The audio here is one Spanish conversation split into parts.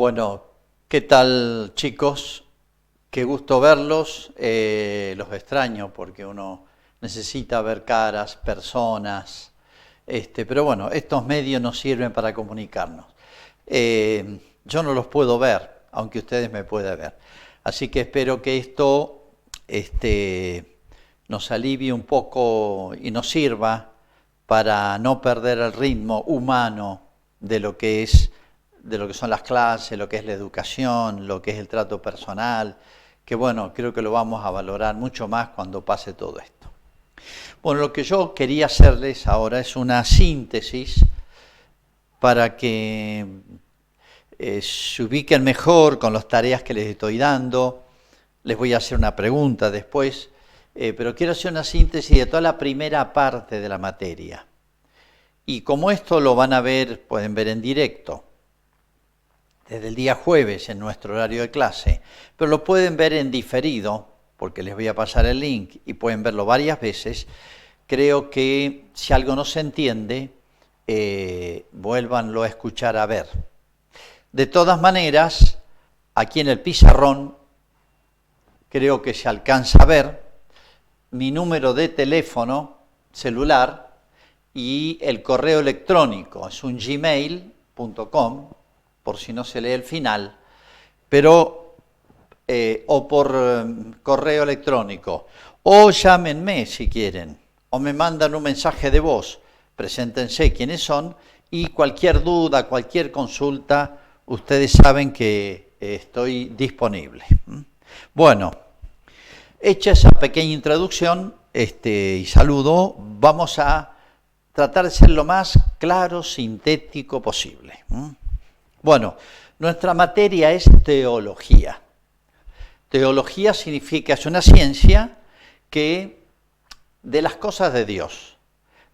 Bueno, ¿qué tal, chicos? Qué gusto verlos. Los extraño porque uno necesita ver caras, personas. Pero bueno, estos medios nos sirven para comunicarnos. Yo no los puedo ver, aunque ustedes me puedan ver. Así que espero que esto nos alivie un poco y nos sirva para no perder el ritmo humano de lo que son las clases, lo que es la educación, lo que es el trato personal, que bueno, creo que lo vamos a valorar mucho más cuando pase todo esto. Bueno, lo que yo quería hacerles ahora es una síntesis para que se ubiquen mejor con las tareas que les estoy dando. Les voy a hacer una pregunta después, pero quiero hacer una síntesis de toda la primera parte de la materia. Y como esto lo van a ver, pueden ver en directo, desde el día jueves en nuestro horario de clase, pero lo pueden ver en diferido, porque les voy a pasar el link y pueden verlo varias veces. Creo que si algo no se entiende, vuélvanlo a escuchar a ver. De todas maneras, aquí en el pizarrón, creo que se alcanza a ver mi número de teléfono celular y el correo electrónico. Es un gmail.com, por si no se lee el final, pero o por correo electrónico, o llámenme si quieren, o me mandan un mensaje de voz, preséntense quiénes son, y cualquier duda, cualquier consulta, ustedes saben que estoy disponible. Bueno, hecha esa pequeña introducción y saludo, vamos a tratar de ser lo más claro, sintético posible. Bueno, nuestra materia es teología. Teología significa, es una ciencia que de las cosas de Dios,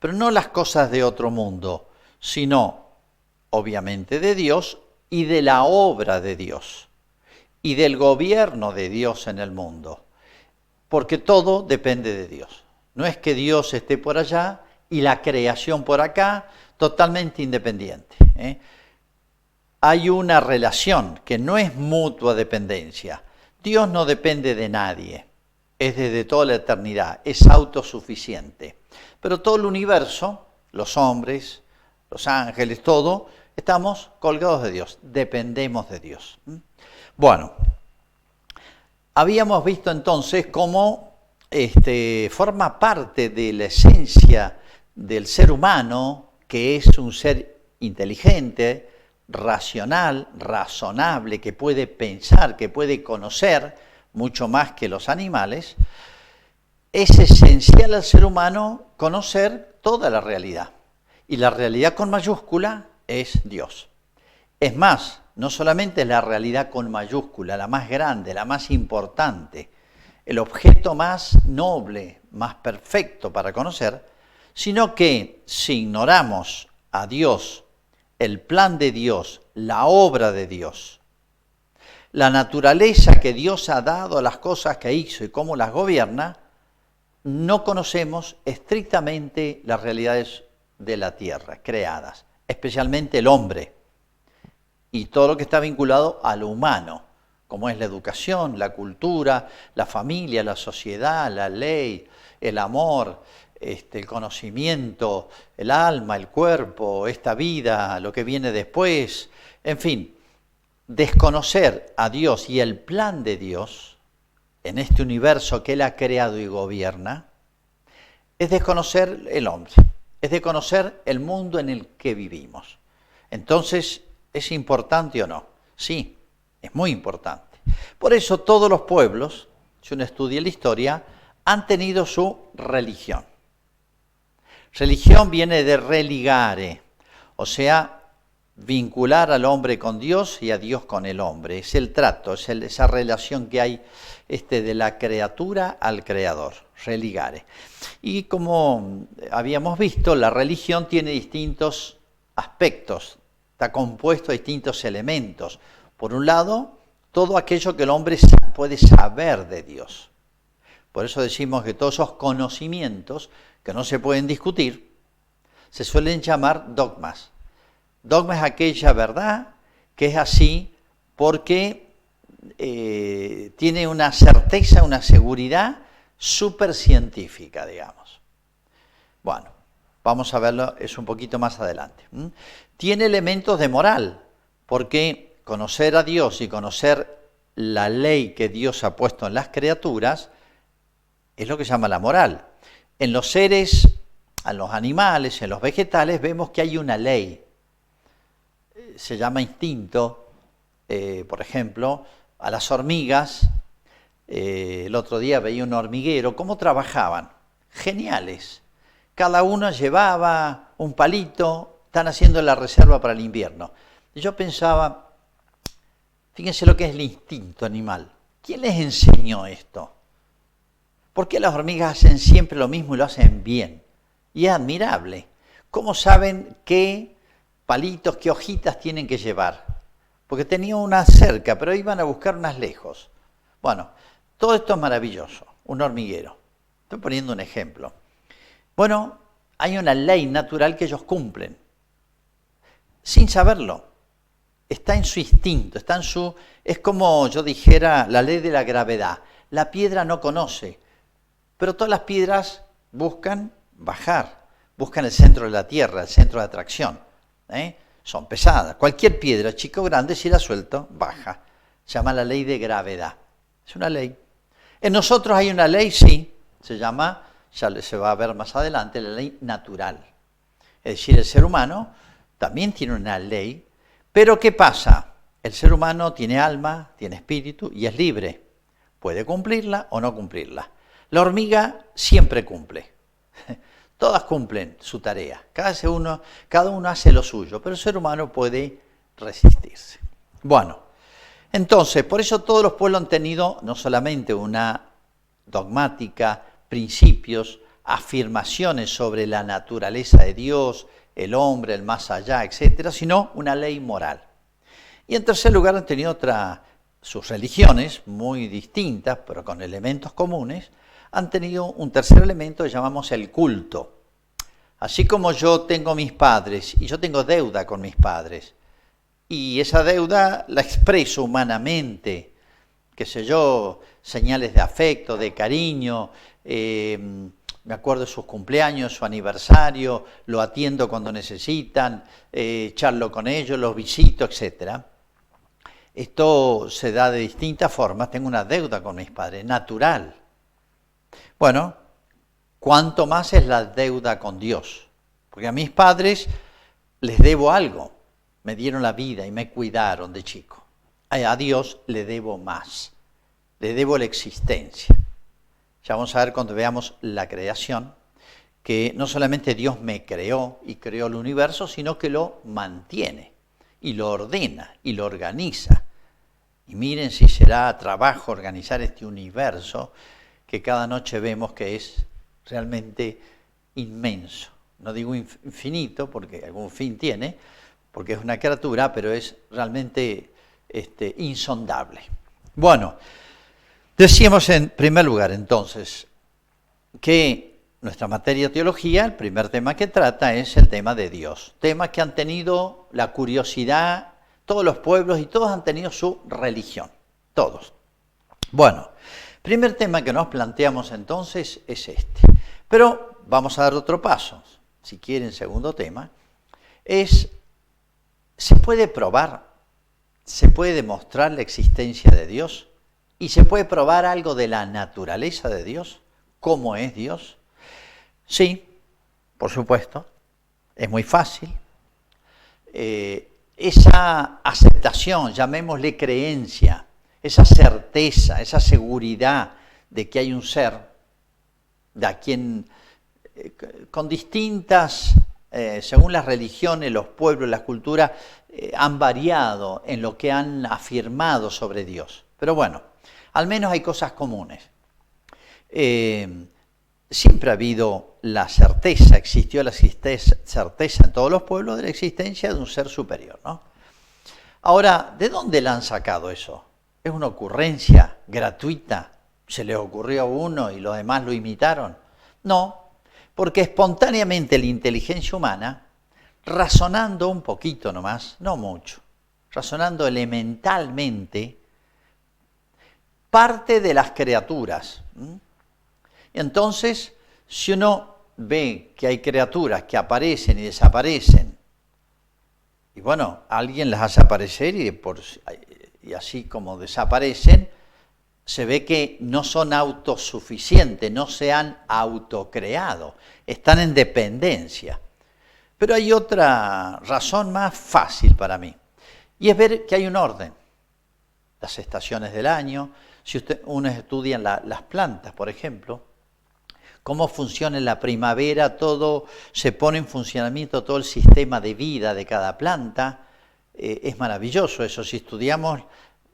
pero no las cosas de otro mundo, sino obviamente de Dios y de la obra de Dios y del gobierno de Dios en el mundo, porque todo depende de Dios. No es que Dios esté por allá y la creación por acá, totalmente independiente. Hay una relación que no es mutua dependencia. Dios no depende de nadie, es desde toda la eternidad, es autosuficiente. Pero todo el universo, los hombres, los ángeles, todo, estamos colgados de Dios, dependemos de Dios. Bueno, habíamos visto entonces cómo forma parte de la esencia del ser humano, que es un ser inteligente, racional, razonable, que puede pensar, que puede conocer mucho más que los animales. Es esencial al ser humano conocer toda la realidad. Y la realidad con mayúscula es Dios. Es más, no solamente es la realidad con mayúscula, la más grande, la más importante, el objeto más noble, más perfecto para conocer, sino que si ignoramos a Dios, el plan de Dios, la obra de Dios, la naturaleza que Dios ha dado a las cosas que hizo y cómo las gobierna, no conocemos estrictamente las realidades de la tierra creadas, especialmente el hombre y todo lo que está vinculado a lo humano, como es la educación, la cultura, la familia, la sociedad, la ley, el amor, el conocimiento, el alma, el cuerpo, esta vida, lo que viene después, en fin, desconocer a Dios y el plan de Dios en este universo que Él ha creado y gobierna, es desconocer el hombre, es desconocer el mundo en el que vivimos. Entonces, ¿es importante o no? Sí, es muy importante. Por eso todos los pueblos, si uno estudia la historia, han tenido su religión. Religión viene de religare, o sea, vincular al hombre con Dios y a Dios con el hombre. Es el trato, es esa relación que hay de la criatura al creador, religare. Y como habíamos visto, la religión tiene distintos aspectos, está compuesto de distintos elementos. Por un lado, todo aquello que el hombre puede saber de Dios. Por eso decimos que todos esos conocimientos que no se pueden discutir, se suelen llamar dogmas. Dogma es aquella verdad que es así porque tiene una certeza, una seguridad súper científica, digamos. Bueno, vamos a verlo, es un poquito más adelante. Tiene elementos de moral, porque conocer a Dios y conocer la ley que Dios ha puesto en las criaturas es lo que se llama la moral. En los seres, en los animales, en los vegetales, vemos que hay una ley. Se llama instinto. Por ejemplo, a las hormigas, el otro día veía un hormiguero, ¿cómo trabajaban? Geniales. Cada uno llevaba un palito, están haciendo la reserva para el invierno. Y yo pensaba, fíjense lo que es el instinto animal. ¿Quién les enseñó esto? ¿Por qué las hormigas hacen siempre lo mismo y lo hacen bien? Y es admirable. ¿Cómo saben qué palitos, qué hojitas tienen que llevar? Porque tenían unas cerca, pero iban a buscar unas lejos. Bueno, todo esto es maravilloso, un hormiguero. Estoy poniendo un ejemplo. Bueno, hay una ley natural que ellos cumplen, sin saberlo. Está en su instinto, está en su... Es como yo dijera la ley de la gravedad. La piedra no conoce, pero todas las piedras buscan bajar, buscan el centro de la Tierra, el centro de atracción. Son pesadas. Cualquier piedra, chico o grande, si la suelto, baja. Se llama la ley de gravedad. Es una ley. En nosotros hay una ley, sí, se llama, ya se va a ver más adelante, la ley natural. Es decir, el ser humano también tiene una ley, pero ¿qué pasa? El ser humano tiene alma, tiene espíritu y es libre. Puede cumplirla o no cumplirla. La hormiga siempre cumple. Todas cumplen su tarea. Cada uno hace lo suyo, pero el ser humano puede resistirse. Bueno, entonces, por eso todos los pueblos han tenido no solamente una dogmática, principios, afirmaciones sobre la naturaleza de Dios, el hombre, el más allá, etcétera, sino una ley moral. Y en tercer lugar han tenido sus religiones muy distintas, pero con elementos comunes, han tenido un tercer elemento que llamamos el culto. Así como yo tengo mis padres y yo tengo deuda con mis padres, y esa deuda la expreso humanamente, qué sé yo, señales de afecto, de cariño, me acuerdo de sus cumpleaños, su aniversario, lo atiendo cuando necesitan, charlo con ellos, los visito, etc. Esto se da de distintas formas, tengo una deuda con mis padres, natural. Bueno, ¿cuánto más es la deuda con Dios? Porque a mis padres les debo algo, me dieron la vida y me cuidaron de chico. A Dios le debo más, le debo la existencia. Ya vamos a ver cuando veamos la creación, que no solamente Dios me creó y creó el universo, sino que lo mantiene y lo ordena y lo organiza. Y miren si será trabajo organizar este universo que cada noche vemos que es realmente inmenso. No digo infinito porque algún fin tiene, porque es una criatura, pero es realmente insondable. Bueno, decíamos en primer lugar entonces que nuestra materia de teología, el primer tema que trata es el tema de Dios. Tema que han tenido la curiosidad todos los pueblos y todos han tenido su religión. Todos. Bueno, primer tema que nos planteamos entonces es este. Pero vamos a dar otro paso. Si quieren, segundo tema, ¿se puede probar? ¿Se puede demostrar la existencia de Dios? ¿Y se puede probar algo de la naturaleza de Dios? ¿Cómo es Dios? Sí, por supuesto. Es muy fácil. Esa aceptación, llamémosle creencia, esa certeza, esa seguridad de que hay un ser, de quien con distintas, según las religiones, los pueblos, las culturas, han variado en lo que han afirmado sobre Dios. Pero bueno, al menos hay cosas comunes. Siempre ha habido la certeza, existió la certeza en todos los pueblos de la existencia de un ser superior, ¿no? Ahora, ¿de dónde le han sacado eso? ¿Es una ocurrencia gratuita? ¿Se les ocurrió a uno y los demás lo imitaron? No, porque espontáneamente la inteligencia humana, razonando un poquito nomás, no mucho, razonando elementalmente, parte de las criaturas. Entonces, si uno ve que hay criaturas que aparecen y desaparecen, y bueno, alguien las hace aparecer y así como desaparecen, se ve que no son autosuficientes, no se han autocreado, están en dependencia. Pero hay otra razón más fácil para mí, y es ver que hay un orden. Las estaciones del año, si uno estudia las plantas, por ejemplo, cómo funciona en la primavera, todo se pone en funcionamiento, todo el sistema de vida de cada planta, es maravilloso eso, si estudiamos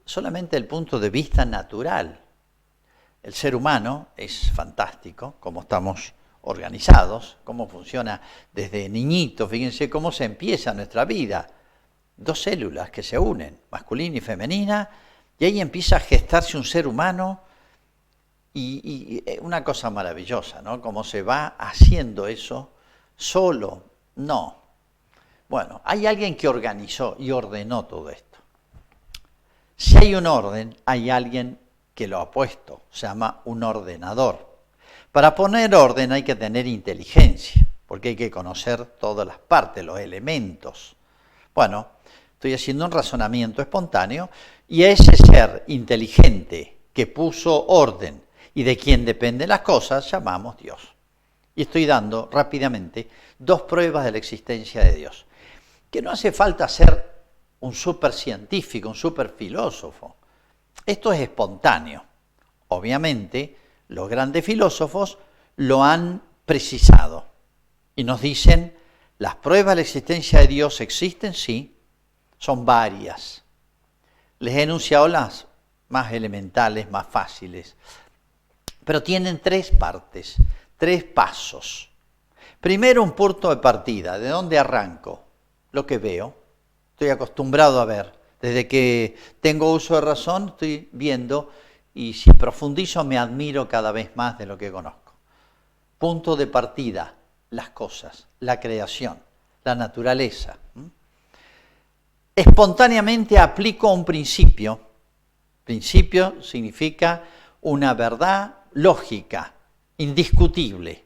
solamente el punto de vista natural. El ser humano es fantástico, cómo estamos organizados, cómo funciona desde niñitos, fíjense cómo se empieza nuestra vida. 2 células que se unen, masculina y femenina, y ahí empieza a gestarse un ser humano y una cosa maravillosa, ¿no? Cómo se va haciendo eso solo, no. Bueno, hay alguien que organizó y ordenó todo esto. Si hay un orden, hay alguien que lo ha puesto, se llama un ordenador. Para poner orden hay que tener inteligencia, porque hay que conocer todas las partes, los elementos. Bueno, estoy haciendo un razonamiento espontáneo y a ese ser inteligente que puso orden y de quien dependen las cosas, llamamos Dios. Y estoy dando rápidamente 2 pruebas de la existencia de Dios. Que no hace falta ser un supercientífico, un superfilósofo. Esto es espontáneo. Obviamente, los grandes filósofos lo han precisado y nos dicen, las pruebas de la existencia de Dios existen, sí, son varias. Les he enunciado las más elementales, más fáciles, pero tienen 3 partes, 3 pasos. Primero, un punto de partida. ¿De dónde arranco? Lo que veo. Estoy acostumbrado a ver. Desde que tengo uso de razón, estoy viendo y si profundizo me admiro cada vez más de lo que conozco. Punto de partida, las cosas, la creación, la naturaleza. Espontáneamente aplico un principio. Principio significa una verdad lógica, indiscutible,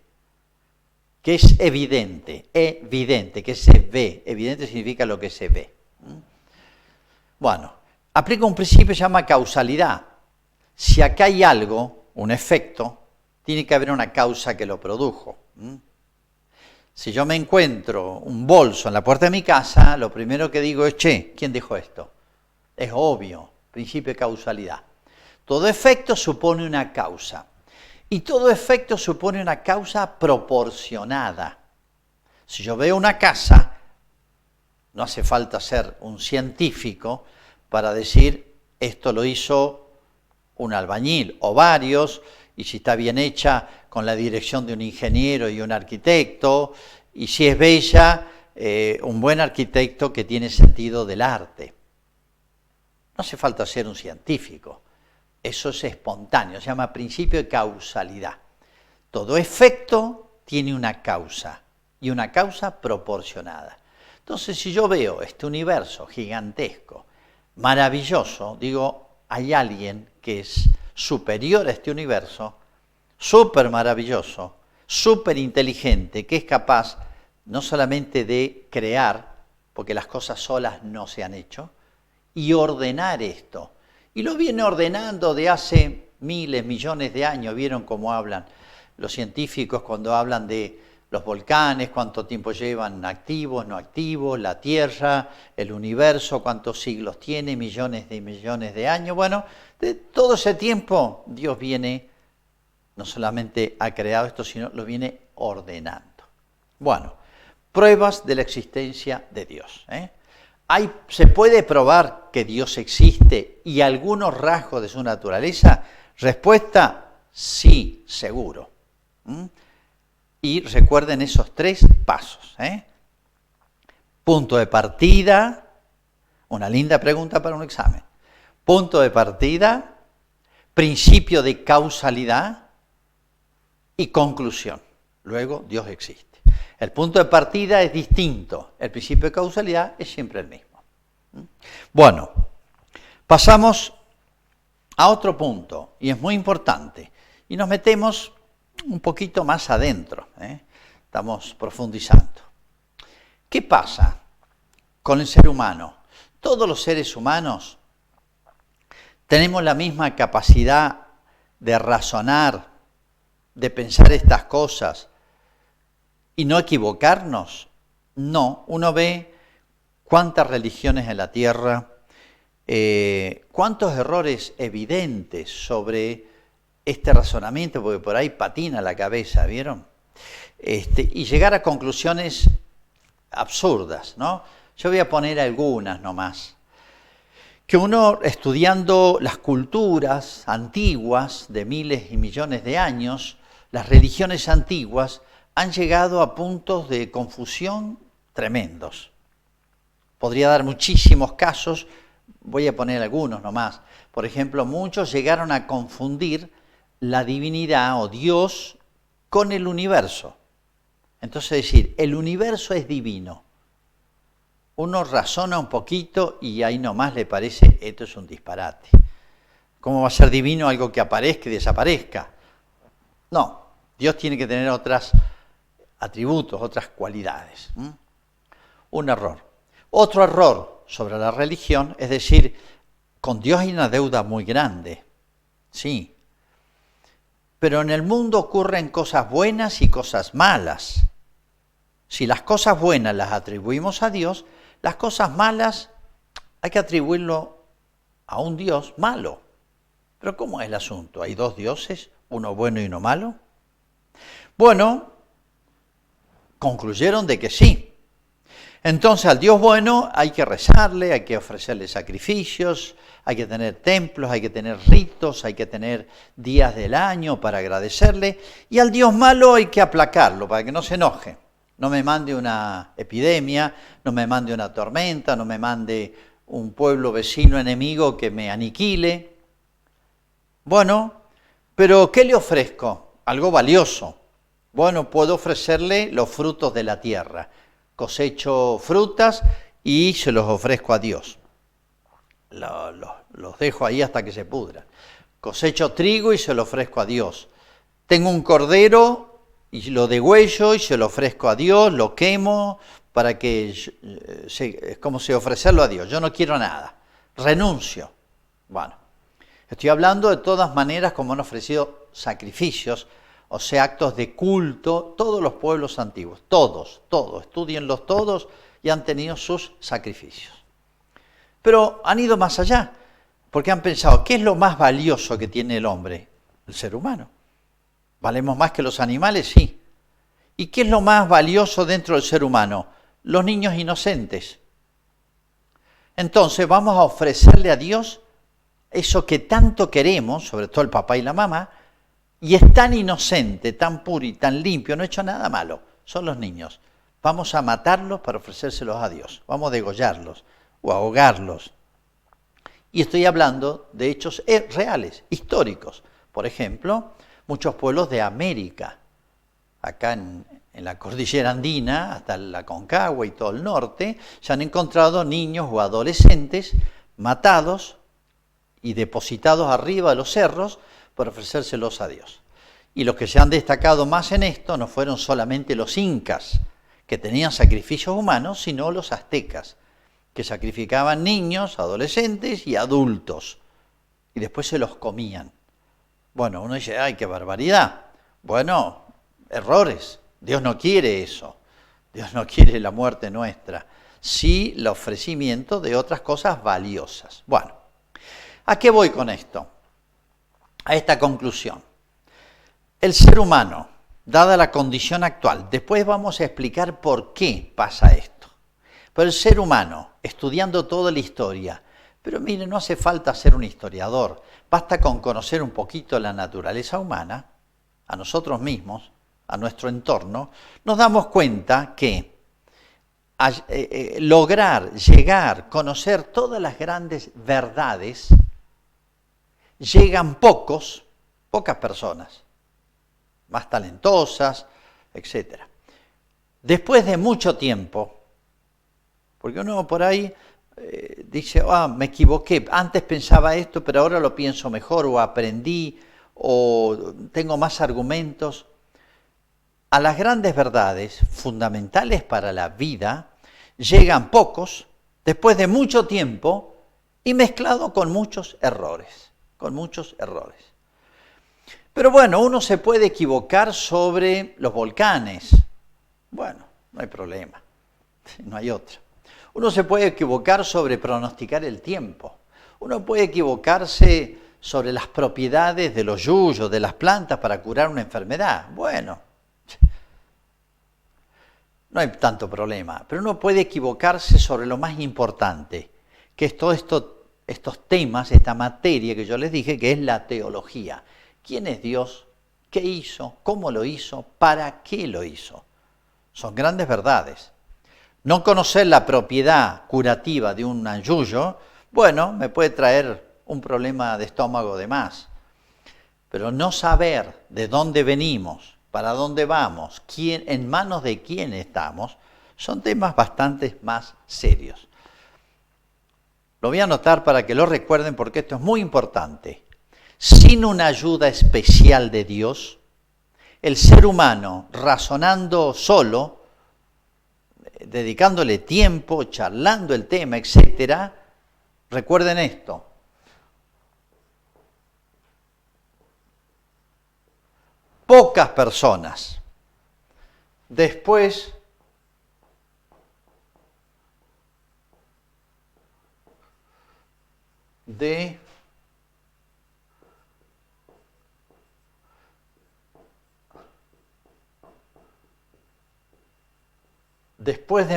que es evidente, que se ve. Evidente significa lo que se ve. Bueno, aplico un principio que se llama causalidad. Si acá hay algo, un efecto, tiene que haber una causa que lo produjo. Si yo me encuentro un bolso en la puerta de mi casa, lo primero que digo es, che, ¿quién dijo esto? Es obvio, principio de causalidad. Todo efecto supone una causa. Y todo efecto supone una causa proporcionada. Si yo veo una casa, no hace falta ser un científico para decir esto lo hizo un albañil o varios, y si está bien hecha con la dirección de un ingeniero y un arquitecto, y si es bella, un buen arquitecto que tiene sentido del arte. No hace falta ser un científico. Eso es espontáneo, se llama principio de causalidad. Todo efecto tiene una causa, y una causa proporcionada. Entonces, si yo veo este universo gigantesco, maravilloso, digo, hay alguien que es superior a este universo, súper maravilloso, súper inteligente, que es capaz no solamente de crear, porque las cosas solas no se han hecho, y ordenar esto. Y lo viene ordenando de hace miles, millones de años. ¿Vieron cómo hablan los científicos cuando hablan de los volcanes, cuánto tiempo llevan activos, no activos, la Tierra, el universo, cuántos siglos tiene, millones de años? Bueno, de todo ese tiempo Dios viene, no solamente ha creado esto, sino lo viene ordenando. Bueno, pruebas de la existencia de Dios. ¿Se puede probar que Dios existe y algunos rasgos de su naturaleza? Respuesta, sí, seguro. Y recuerden esos 3 pasos. Punto de partida, una linda pregunta para un examen. Punto de partida, principio de causalidad y conclusión. Luego, Dios existe. El punto de partida es distinto. El principio de causalidad es siempre el mismo. Bueno, pasamos a otro punto, y es muy importante, y nos metemos un poquito más adentro, estamos profundizando. ¿Qué pasa con el ser humano? Todos los seres humanos tenemos la misma capacidad de razonar, de pensar estas cosas y no equivocarnos. No, uno ve cuántas religiones en la tierra, cuántos errores evidentes sobre este razonamiento, porque por ahí patina la cabeza, ¿vieron? Y llegar a conclusiones absurdas, ¿no? Yo voy a poner algunas nomás. Que uno, estudiando las culturas antiguas de miles y millones de años, las religiones antiguas han llegado a puntos de confusión tremendos. Podría dar muchísimos casos, voy a poner algunos nomás. Por ejemplo, muchos llegaron a confundir la divinidad o Dios con el universo. Entonces decir, el universo es divino. Uno razona un poquito y ahí nomás le parece, esto es un disparate. ¿Cómo va a ser divino algo que aparezca y desaparezca? No, Dios tiene que tener otros atributos, otras cualidades. Un error. Otro error sobre la religión es decir, con Dios hay una deuda muy grande. Sí. Pero en el mundo ocurren cosas buenas y cosas malas. Si las cosas buenas las atribuimos a Dios, las cosas malas hay que atribuirlo a un Dios malo. Pero ¿cómo es el asunto? ¿Hay dos dioses, uno bueno y uno malo? Bueno, concluyeron de que sí. Entonces al Dios bueno hay que rezarle, hay que ofrecerle sacrificios, hay que tener templos, hay que tener ritos, hay que tener días del año para agradecerle. Y al Dios malo hay que aplacarlo para que no se enoje. No me mande una epidemia, no me mande una tormenta, no me mande un pueblo vecino enemigo que me aniquile. Bueno, pero ¿qué le ofrezco? Algo valioso. Bueno, puedo ofrecerle los frutos de la tierra. Cosecho frutas y se los ofrezco a Dios. Los dejo ahí hasta que se pudran. Cosecho trigo y se lo ofrezco a Dios. Tengo un cordero y lo degüello y se lo ofrezco a Dios, lo quemo para que es como si ofrecerlo a Dios. Yo no quiero nada, renuncio. Bueno, estoy hablando de todas maneras como han ofrecido sacrificios, o sea, actos de culto, todos los pueblos antiguos, todos, estudienlos todos y han tenido sus sacrificios. Pero han ido más allá, porque han pensado, ¿qué es lo más valioso que tiene el hombre? El ser humano. ¿Valemos más que los animales? Sí. ¿Y qué es lo más valioso dentro del ser humano? Los niños inocentes. Entonces vamos a ofrecerle a Dios eso que tanto queremos, sobre todo el papá y la mamá, y es tan inocente, tan puro y tan limpio, no ha hecho nada malo, son los niños. Vamos a matarlos para ofrecérselos a Dios, vamos a degollarlos o ahogarlos. Y estoy hablando de hechos reales, históricos. Por ejemplo, muchos pueblos de América, acá en la cordillera andina, hasta la Concagua y todo el norte, se han encontrado niños o adolescentes matados y depositados arriba de los cerros para ofrecérselos a Dios. Y los que se han destacado más en esto no fueron solamente los incas, que tenían sacrificios humanos, sino los aztecas, que sacrificaban niños, adolescentes y adultos, y después se los comían. Bueno, uno dice, ¡ay, qué barbaridad! Bueno, errores. Dios no quiere eso. Dios no quiere la muerte nuestra. Sí, el ofrecimiento de otras cosas valiosas. Bueno, ¿a qué voy con esto? A esta conclusión. El ser humano, dada la condición actual, después vamos a explicar por qué pasa esto. Pero el ser humano, estudiando toda la historia, pero mire, no hace falta ser un historiador, basta con conocer un poquito la naturaleza humana, a nosotros mismos, a nuestro entorno, nos damos cuenta que lograr, llegar, conocer todas las grandes verdades, llegan pocas personas, más talentosas, etc. Después de mucho tiempo, porque uno por ahí dice, me equivoqué, antes pensaba esto, pero ahora lo pienso mejor, o aprendí, o tengo más argumentos. A las grandes verdades fundamentales para la vida llegan pocos, después de mucho tiempo, y mezclado con muchos errores, Pero bueno, uno se puede equivocar sobre los volcanes. Bueno, no hay problema, no hay otra. Uno se puede equivocar sobre pronosticar el tiempo. Uno puede equivocarse sobre las propiedades de los yuyos, de las plantas para curar una enfermedad. Bueno, no hay tanto problema. Pero uno puede equivocarse sobre lo más importante, que es todos estos temas, esta materia que yo les dije, que es la teología. ¿Quién es Dios? ¿Qué hizo? ¿Cómo lo hizo? ¿Para qué lo hizo? Son grandes verdades. No conocer la propiedad curativa de un yuyo, bueno, me puede traer un problema de estómago de más. Pero no saber de dónde venimos, para dónde vamos, en manos de quién estamos, son temas bastante más serios. Lo voy a anotar para que lo recuerden porque esto es muy importante. Sin una ayuda especial de Dios, el ser humano, razonando solo, dedicándole tiempo, charlando el tema, etc., recuerden esto. Pocas personas después de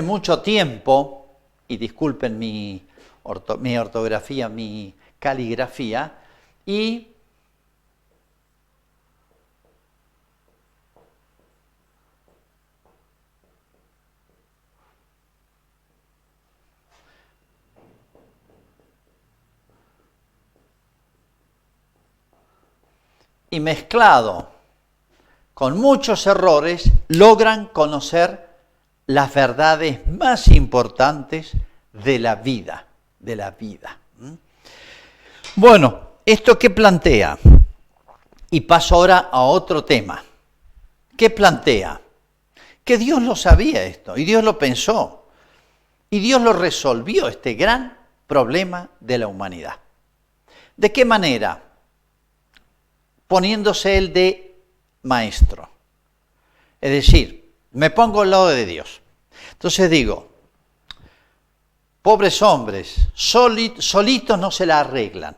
mucho tiempo, y disculpen mi ortografía, mi caligrafía, y mezclado con muchos errores, logran conocer las verdades más importantes de la vida, Bueno, ¿esto qué plantea? Y paso ahora a otro tema. ¿Qué plantea? Que Dios lo sabía esto, y Dios lo pensó, y Dios lo resolvió, este gran problema de la humanidad. ¿De qué manera? Poniéndose él de maestro. Es decir, me pongo al lado de Dios. Entonces digo, pobres hombres, solitos no se la arreglan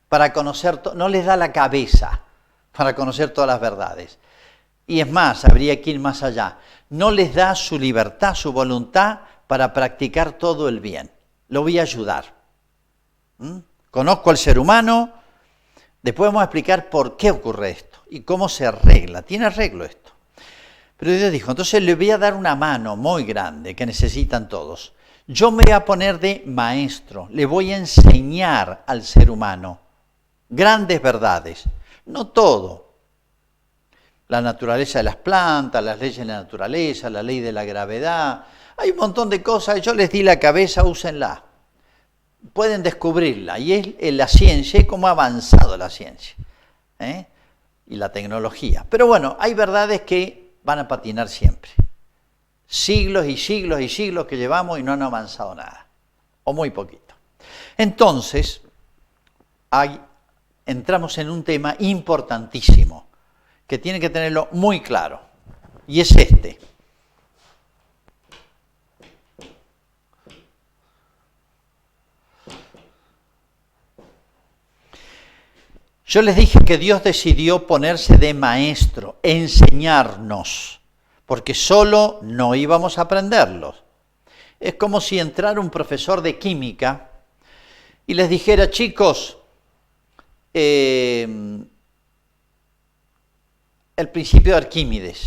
para conocer, no les da la cabeza para conocer todas las verdades. Y es más, habría que ir más allá, no les da su libertad, su voluntad para practicar todo el bien. Lo voy a ayudar. Conozco al ser humano, después vamos a explicar por qué ocurre esto y cómo se arregla. Tiene arreglo esto. Pero Dios dijo, entonces le voy a dar una mano muy grande que necesitan todos. Yo me voy a poner de maestro, le voy a enseñar al ser humano grandes verdades, no todo. La naturaleza de las plantas, las leyes de la naturaleza, la ley de la gravedad. Hay un montón de cosas, yo les di la cabeza, úsenla. Pueden descubrirla, y es la ciencia, y cómo ha avanzado la ciencia y la tecnología. Pero bueno, hay verdades que van a patinar siempre. Siglos y siglos y siglos que llevamos y no han avanzado nada, o muy poquito. Entonces, entramos en un tema importantísimo, que tiene que tenerlo muy claro, y es este. Yo les dije que Dios decidió ponerse de maestro, enseñarnos, porque solo no íbamos a aprenderlos. Es como si entrara un profesor de química y les dijera, chicos, el principio de Arquímedes,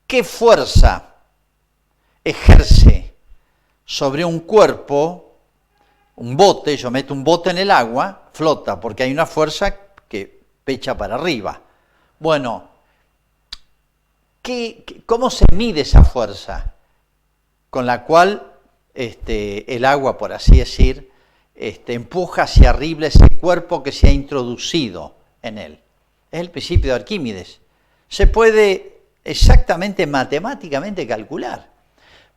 ¿qué fuerza ejerce sobre un cuerpo? Un bote, yo meto un bote en el agua, flota, porque hay una fuerza que echa para arriba. Bueno, ¿cómo se mide esa fuerza con la cual el agua, por así decir, empuja hacia arriba ese cuerpo que se ha introducido en él. Es el principio de Arquímedes. Se puede exactamente matemáticamente calcular.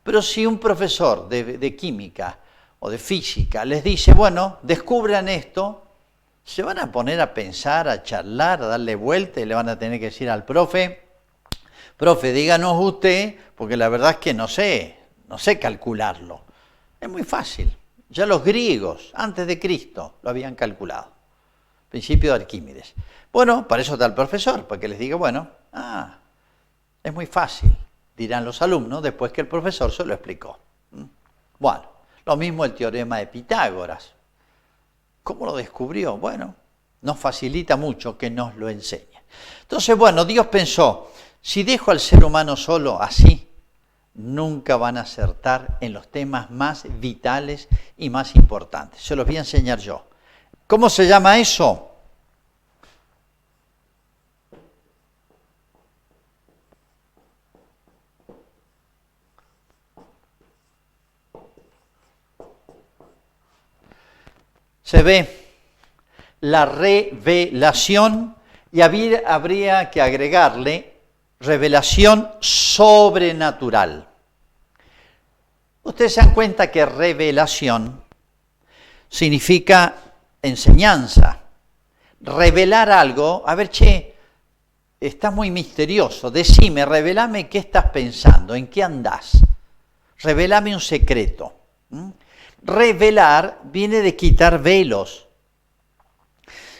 Pero si un profesor de química o de física les dice, bueno, descubran esto, se van a poner a pensar, a charlar, a darle vuelta y le van a tener que decir al profe, díganos usted, porque la verdad es que no sé calcularlo. Es muy fácil. Ya los griegos, antes de Cristo, lo habían calculado. Principio de Arquímedes. Bueno, para eso está el profesor, para que les diga, bueno, es muy fácil, dirán los alumnos, después que el profesor se lo explicó. Bueno, lo mismo el teorema de Pitágoras. ¿Cómo lo descubrió? Bueno, nos facilita mucho que nos lo enseñe. Entonces, bueno, Dios pensó, si dejo al ser humano solo así, nunca van a acertar en los temas más vitales y más importantes. Se los voy a enseñar yo. ¿Cómo se llama eso? Se ve la revelación y habría que agregarle revelación sobrenatural. Ustedes se dan cuenta que revelación significa enseñanza. Revelar algo, a ver, estás muy misterioso, decime, revelame qué estás pensando, en qué andás. Revelame un secreto. Revelar viene de quitar velos.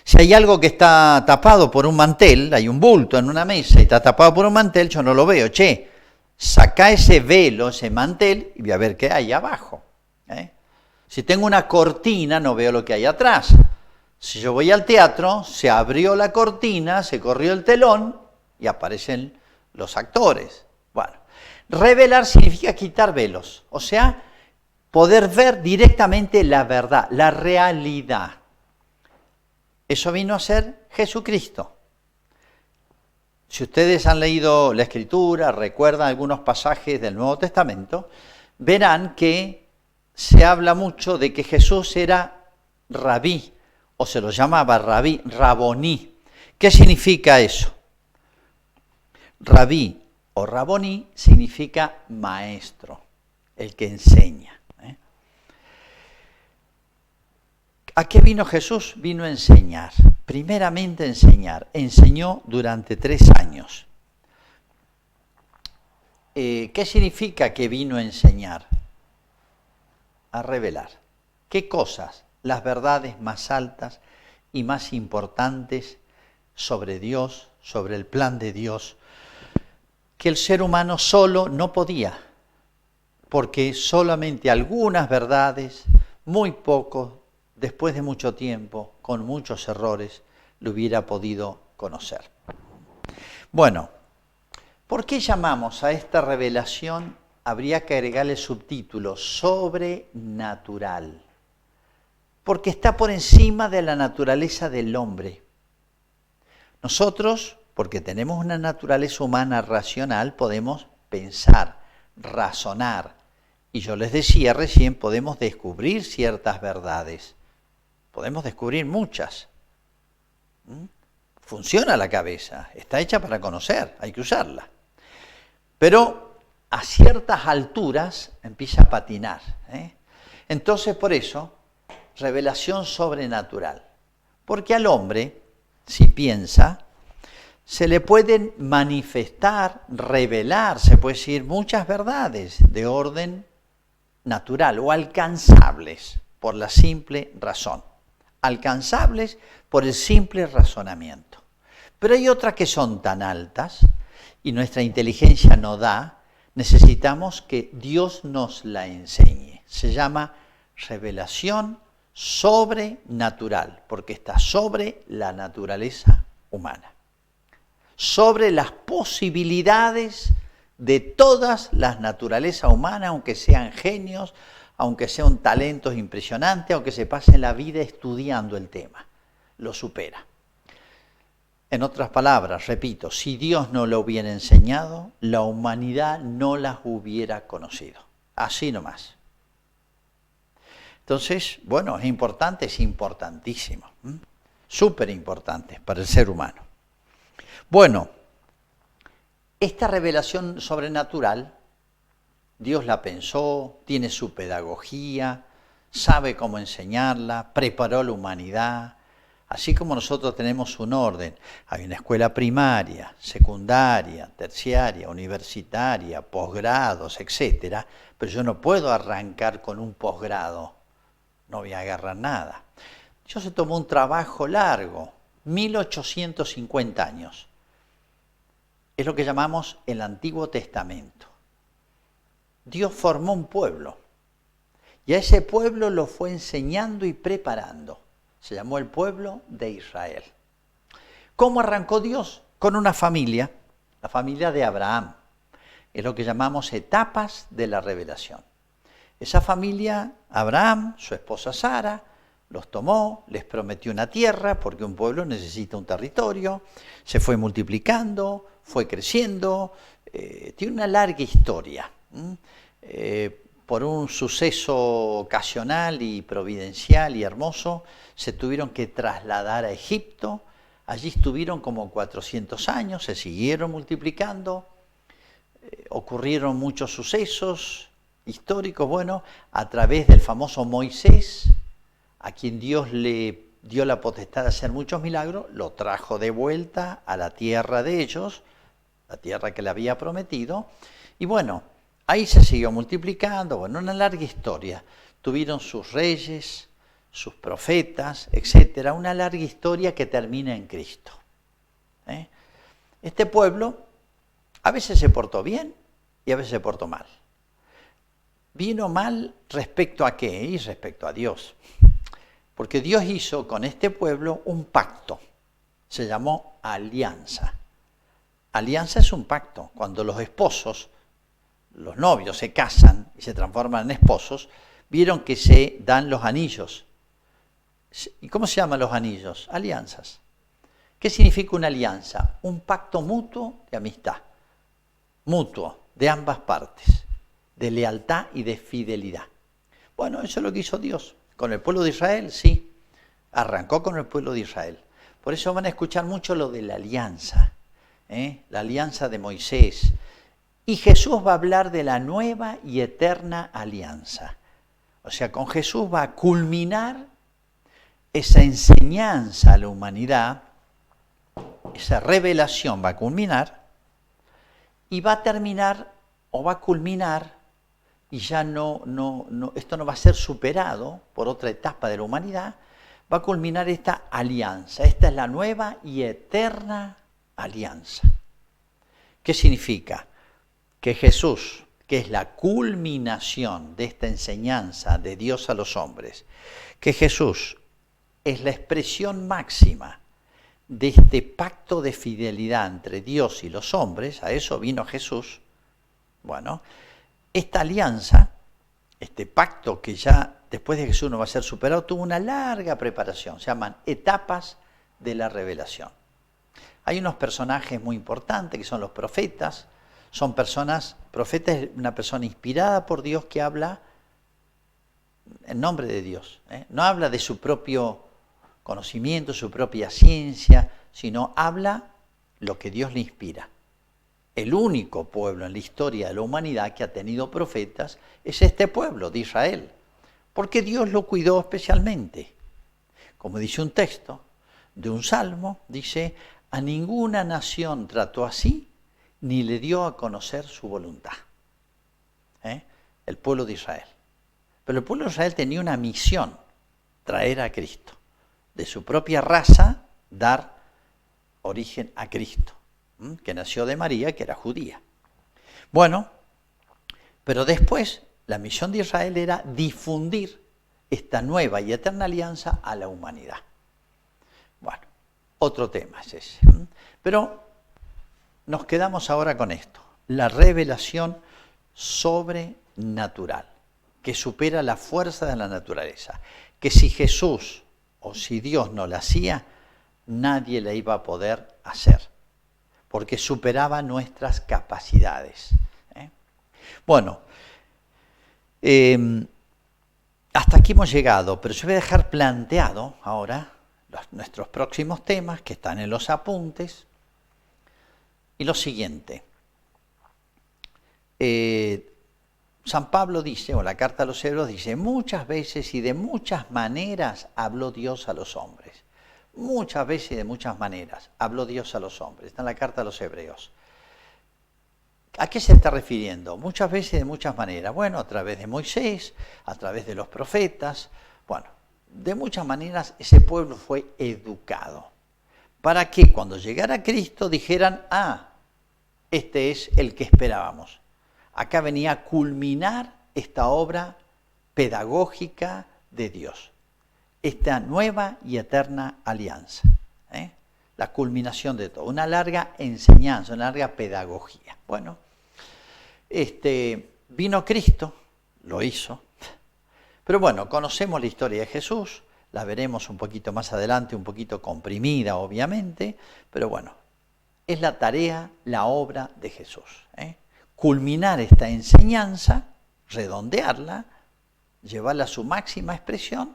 Si hay algo que está tapado por un mantel, hay un bulto en una mesa y está tapado por un mantel, yo no lo veo. Saca ese velo, ese mantel, y voy a ver qué hay abajo. Si tengo una cortina, no veo lo que hay atrás. Si yo voy al teatro, se abrió la cortina, se corrió el telón y aparecen los actores. Bueno, revelar significa quitar velos, o sea, poder ver directamente la verdad, la realidad. Eso vino a ser Jesucristo. Si ustedes han leído la Escritura, recuerdan algunos pasajes del Nuevo Testamento, verán que se habla mucho de que Jesús era rabí, o se lo llamaba rabí, raboní. ¿Qué significa eso? Rabí o raboní significa maestro, el que enseña. ¿A qué vino Jesús? Vino a enseñar. Primeramente a enseñar. Enseñó durante 3 años. ¿Qué significa que vino a enseñar? A revelar. ¿Qué cosas? Las verdades más altas y más importantes sobre Dios, sobre el plan de Dios, que el ser humano solo no podía, porque solamente algunas verdades, muy poco, después de mucho tiempo, con muchos errores, lo hubiera podido conocer. Bueno, ¿por qué llamamos a esta revelación? Habría que agregarle subtítulo, sobrenatural. Porque está por encima de la naturaleza del hombre. Nosotros, porque tenemos una naturaleza humana racional, podemos pensar, razonar. Y yo les decía recién, podemos descubrir ciertas verdades. Podemos descubrir muchas. Funciona la cabeza, está hecha para conocer, hay que usarla. Pero a ciertas alturas empieza a patinar. Entonces, por eso, revelación sobrenatural. Porque al hombre, si piensa, se le pueden manifestar, revelar, se puede decir, muchas verdades de orden natural o alcanzables por la simple razón. Alcanzables por el simple razonamiento. Pero hay otras que son tan altas y nuestra inteligencia no da, necesitamos que Dios nos la enseñe. Se llama revelación sobrenatural, porque está sobre la naturaleza humana. Sobre las posibilidades de todas las naturalezas humanas, aunque sean genios, aunque sean talentos impresionantes, aunque se pasen la vida estudiando el tema, lo supera. En otras palabras, repito, si Dios no lo hubiera enseñado, la humanidad no las hubiera conocido. Así nomás. Entonces, bueno, es importante, es importantísimo, súper importante para el ser humano. Bueno, esta revelación sobrenatural, Dios la pensó, tiene su pedagogía, sabe cómo enseñarla, preparó a la humanidad, así como nosotros tenemos un orden. Hay una escuela primaria, secundaria, terciaria, universitaria, posgrados, etc. Pero yo no puedo arrancar con un posgrado, no voy a agarrar nada. Dios se tomó un trabajo largo, 1850 años. Es lo que llamamos el Antiguo Testamento. Dios formó un pueblo y a ese pueblo lo fue enseñando y preparando. Se llamó el pueblo de Israel. ¿Cómo arrancó Dios? Con una familia, la familia de Abraham. Es lo que llamamos etapas de la revelación. Esa familia, Abraham, su esposa Sara, los tomó, les prometió una tierra, porque un pueblo necesita un territorio, se fue multiplicando, fue creciendo, tiene una larga historia. Por un suceso ocasional y providencial y hermoso, se tuvieron que trasladar a Egipto. Allí estuvieron como 400 años, se siguieron multiplicando, ocurrieron muchos sucesos históricos, bueno, a través del famoso Moisés, a quien Dios le dio la potestad de hacer muchos milagros, lo trajo de vuelta a la tierra de ellos, la tierra que le había prometido, y bueno, ahí se siguió multiplicando, bueno, una larga historia. Tuvieron sus reyes, sus profetas, etcétera, una larga historia que termina en Cristo. Este pueblo a veces se portó bien y a veces se portó mal. Bien o mal respecto a qué y respecto a Dios. Porque Dios hizo con este pueblo un pacto, se llamó alianza. Alianza es un pacto, cuando los esposos, los novios se casan y se transforman en esposos, vieron que se dan los anillos. ¿Y cómo se llaman los anillos? Alianzas. ¿Qué significa una alianza? Un pacto mutuo de amistad, mutuo, de ambas partes, de lealtad y de fidelidad. Bueno, eso es lo que hizo Dios. Con el pueblo de Israel, sí, arrancó con el pueblo de Israel. Por eso van a escuchar mucho lo de la alianza de Moisés. Y Jesús va a hablar de la nueva y eterna alianza. O sea, con Jesús va a culminar esa enseñanza a la humanidad, esa revelación va a culminar y va a terminar o va a culminar y ya esto no va a ser superado por otra etapa de la humanidad, va a culminar esta alianza. Esta es la nueva y eterna alianza. ¿Qué significa? Que Jesús, que es la culminación de esta enseñanza de Dios a los hombres, que Jesús es la expresión máxima de este pacto de fidelidad entre Dios y los hombres, a eso vino Jesús. Bueno, esta alianza, este pacto que ya después de Jesús no va a ser superado, tuvo una larga preparación, se llaman etapas de la revelación. Hay unos personajes muy importantes que son los profetas. Son personas, profeta es una persona inspirada por Dios que habla en nombre de Dios. No habla de su propio conocimiento, su propia ciencia, sino habla lo que Dios le inspira. El único pueblo en la historia de la humanidad que ha tenido profetas es este pueblo de Israel, porque Dios lo cuidó especialmente. Como dice un texto de un salmo, dice, a ninguna nación trató así, ni le dio a conocer su voluntad. El pueblo de Israel. Pero el pueblo de Israel tenía una misión, traer a Cristo. De su propia raza, dar origen a Cristo, que nació de María, que era judía. Bueno, pero después la misión de Israel era difundir esta nueva y eterna alianza a la humanidad. Bueno, otro tema es ese. Pero nos quedamos ahora con esto, la revelación sobrenatural, que supera la fuerza de la naturaleza, que si Jesús o si Dios no la hacía, nadie la iba a poder hacer, porque superaba nuestras capacidades. Bueno, hasta aquí hemos llegado, pero yo voy a dejar planteado ahora nuestros próximos temas que están en los apuntes. Y lo siguiente, San Pablo dice, o la carta a los Hebreos dice, muchas veces y de muchas maneras habló Dios a los hombres. Muchas veces y de muchas maneras habló Dios a los hombres. Está en la carta a los Hebreos. ¿A qué se está refiriendo? Muchas veces y de muchas maneras. Bueno, a través de Moisés, a través de los profetas. Bueno, de muchas maneras ese pueblo fue educado. Para que cuando llegara Cristo dijeran, este es el que esperábamos. Acá venía a culminar esta obra pedagógica de Dios. Esta nueva y eterna alianza. La culminación de todo. Una larga enseñanza, una larga pedagogía. Bueno, vino Cristo, lo hizo. Pero bueno, conocemos la historia de Jesús, la veremos un poquito más adelante, un poquito comprimida obviamente, pero bueno, es la tarea, la obra de Jesús. Culminar esta enseñanza, redondearla, llevarla a su máxima expresión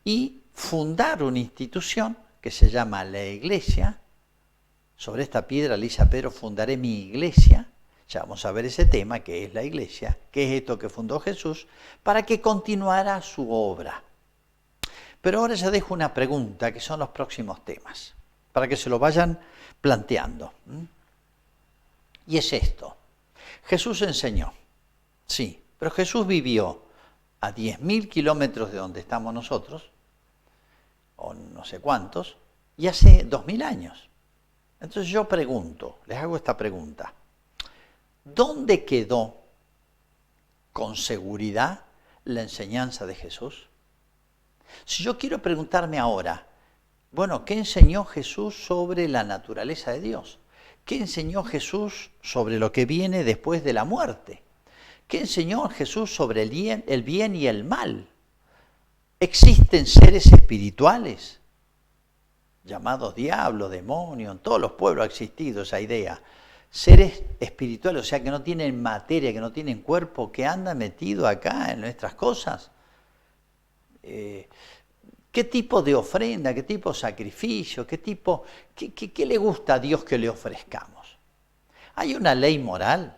y fundar una institución que se llama la Iglesia. Sobre esta piedra, le dice a Pedro, fundaré mi iglesia. Ya vamos a ver ese tema, que es la iglesia, que es esto que fundó Jesús, para que continuara su obra. Pero ahora ya dejo una pregunta, que son los próximos temas, para que se lo vayan planteando. Y es esto. Jesús enseñó, sí, pero Jesús vivió a 10.000 kilómetros de donde estamos nosotros, o no sé cuántos, y hace 2.000 años. Entonces yo pregunto, les hago esta pregunta. ¿Dónde quedó con seguridad la enseñanza de Jesús? Si yo quiero preguntarme ahora, bueno, ¿qué enseñó Jesús sobre la naturaleza de Dios? ¿Qué enseñó Jesús sobre lo que viene después de la muerte? ¿Qué enseñó Jesús sobre el bien y el mal? ¿Existen seres espirituales? Llamados diablos, demonios, en todos los pueblos ha existido esa idea. Seres espirituales, o sea, que no tienen materia, que no tienen cuerpo, que andan metidos acá en nuestras cosas. ¿Qué tipo de ofrenda, qué tipo de sacrificio, qué le gusta a Dios que le ofrezcamos? ¿Hay una ley moral?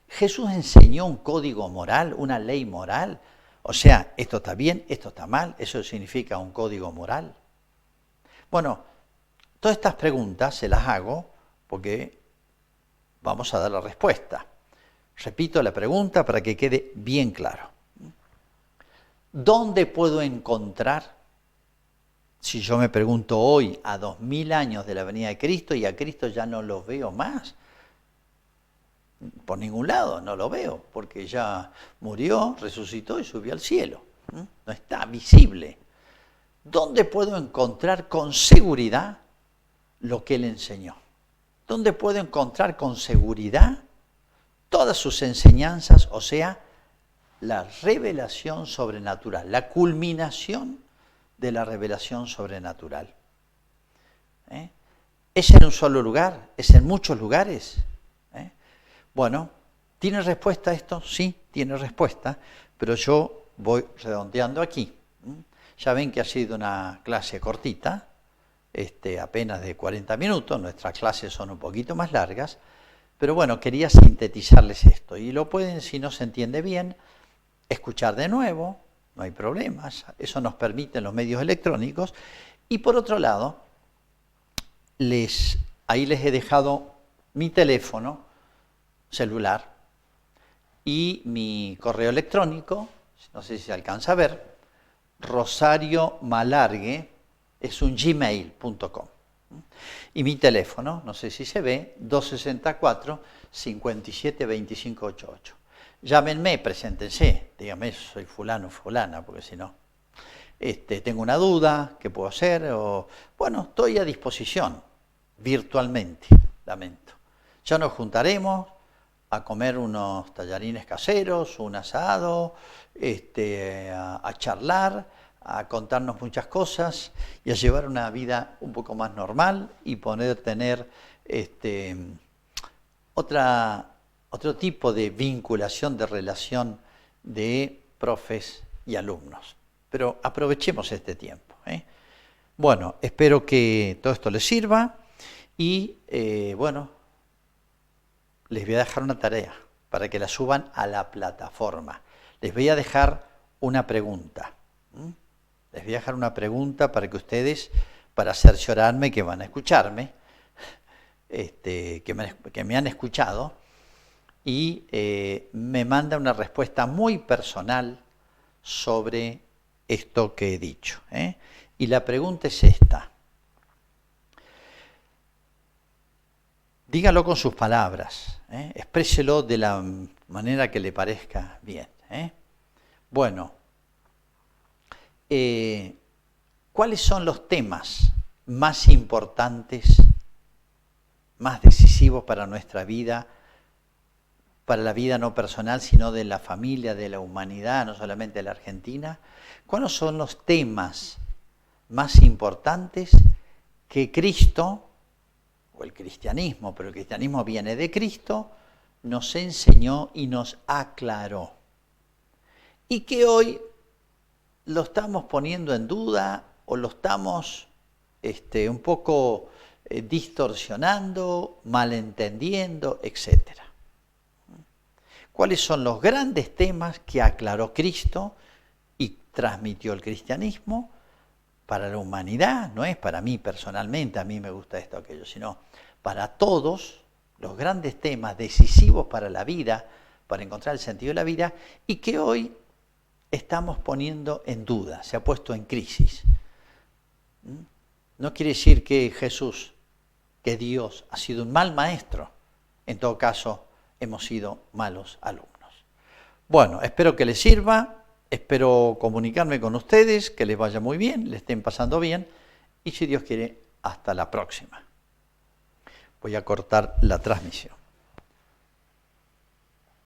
¿Jesús enseñó un código moral, una ley moral? O sea, esto está bien, esto está mal, eso significa un código moral. Bueno, todas estas preguntas se las hago porque vamos a dar la respuesta. Repito la pregunta para que quede bien claro. ¿Dónde puedo encontrar, si yo me pregunto hoy, a 2.000 años de la venida de Cristo y a Cristo ya no lo veo más? Por ningún lado no lo veo, porque ya murió, resucitó y subió al cielo. No está visible. ¿Dónde puedo encontrar con seguridad lo que Él enseñó? ¿Dónde puedo encontrar con seguridad todas sus enseñanzas? O sea, la revelación sobrenatural, la culminación de la revelación sobrenatural. ¿Es en un solo lugar? ¿Es en muchos lugares? Bueno, ¿tiene respuesta esto? Sí, tiene respuesta, pero yo voy redondeando aquí. Ya ven que ha sido una clase cortita, apenas de 40 minutos, nuestras clases son un poquito más largas, pero bueno, quería sintetizarles esto. Y lo pueden, si no se entiende bien, escuchar de nuevo, no hay problemas, eso nos permiten los medios electrónicos. Y por otro lado, ahí les he dejado mi teléfono celular y mi correo electrónico, no sé si se alcanza a ver, Rosario Malargue, es un gmail.com. Y mi teléfono, no sé si se ve, 264-572588. Llámenme, preséntense, díganme, soy fulano, fulana, porque si no, tengo una duda, ¿qué puedo hacer? Bueno, estoy a disposición, virtualmente, lamento. Ya nos juntaremos a comer unos tallarines caseros, un asado, a charlar, a contarnos muchas cosas y a llevar una vida un poco más normal y poder tener otro tipo de vinculación, de relación de profes y alumnos. Pero aprovechemos este tiempo. Bueno, espero que todo esto les sirva y bueno, les voy a dejar una tarea para que la suban a la plataforma. Les voy a dejar una pregunta. Les voy a dejar una pregunta para que ustedes, para cerciorarme que van a escucharme, que me han escuchado, y me manda una respuesta muy personal sobre esto que he dicho. Y la pregunta es esta. Dígalo con sus palabras, expréselo de la manera que le parezca bien. Bueno, ¿cuáles son los temas más importantes, más decisivos para nuestra vida, para la vida no personal, sino de la familia, de la humanidad, no solamente de la Argentina? ¿Cuáles son los temas más importantes que Cristo, o el cristianismo, pero el cristianismo viene de Cristo, nos enseñó y nos aclaró? Y que hoy lo estamos poniendo en duda o lo estamos un poco distorsionando, malentendiendo, etc. ¿Cuáles son los grandes temas que aclaró Cristo y transmitió el cristianismo para la humanidad? No es para mí personalmente, a mí me gusta esto o aquello, sino para todos los grandes temas decisivos para la vida, para encontrar el sentido de la vida, y que hoy estamos poniendo en duda, se ha puesto en crisis. No quiere decir que Jesús, que Dios ha sido un mal maestro, en todo caso hemos sido malos alumnos. Bueno, espero que les sirva, espero comunicarme con ustedes, que les vaya muy bien, le estén pasando bien, y si Dios quiere, hasta la próxima. Voy a cortar la transmisión.